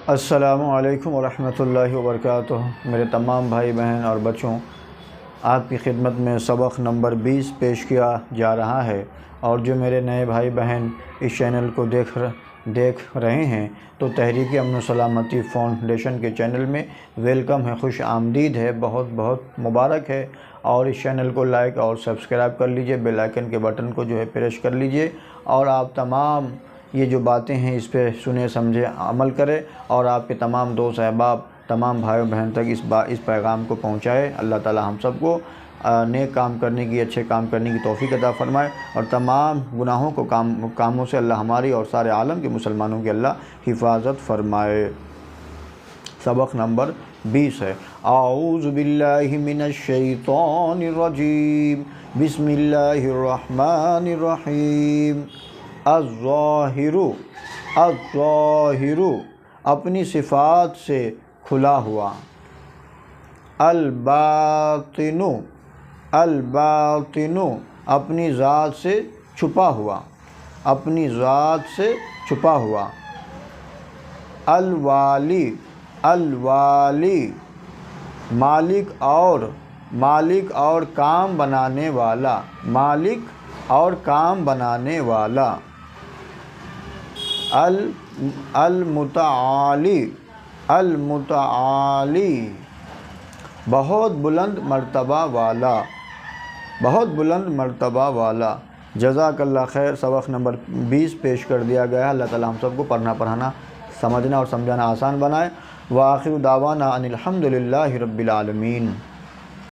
السلام علیکم ورحمۃ اللہ وبرکاتہ۔ میرے تمام بھائی بہن اور بچوں، آپ کی خدمت میں سبق نمبر 20 پیش کیا جا رہا ہے، اور جو میرے نئے بھائی بہن اس چینل کو دیکھ رہے ہیں تو تحریک امن و سلامتی فاؤنڈیشن کے چینل میں ویلکم ہے، خوش آمدید ہے، بہت بہت مبارک ہے۔ اور اس چینل کو لائک اور سبسکرائب کر لیجئے، بیل آئیکن کے بٹن کو جو ہے پریس کر لیجئے، اور آپ تمام یہ جو باتیں ہیں اس پہ سنے سمجھے عمل کرے، اور آپ کے تمام دوست احباب، تمام بھائیوں بہن تک اس پیغام کو پہنچائے۔ اللہ تعالی ہم سب کو نیک کام کرنے کی، اچھے کام کرنے کی توفیق عطا فرمائے، اور تمام گناہوں کو کاموں سے اللہ ہماری اور سارے عالم کے مسلمانوں کی اللہ حفاظت فرمائے۔ سبق نمبر 20 ہے۔ اعوذ باللہ من الشیطان الرجیم، بسم اللہ الرحمن الرحیم۔ الظاہر اپنی صفات سے کھلا ہوا، الباطن اپنی ذات سے چھپا ہوا، اپنی ذات سے چھپا ہوا، الوالی مالک اور کام بنانے والا، مالک اور کام بنانے والا، المتعالی بہت بلند مرتبہ والا، بہت بلند مرتبہ والا۔ جزاک اللہ خیر۔ سبق نمبر 20 پیش کر دیا گیا ہے۔ اللہ تعالی ہم سب کو پڑھنا سمجھنا اور سمجھانا آسان بنائے۔ وآخر دعوانا ان الحمد للہ رب العالمین۔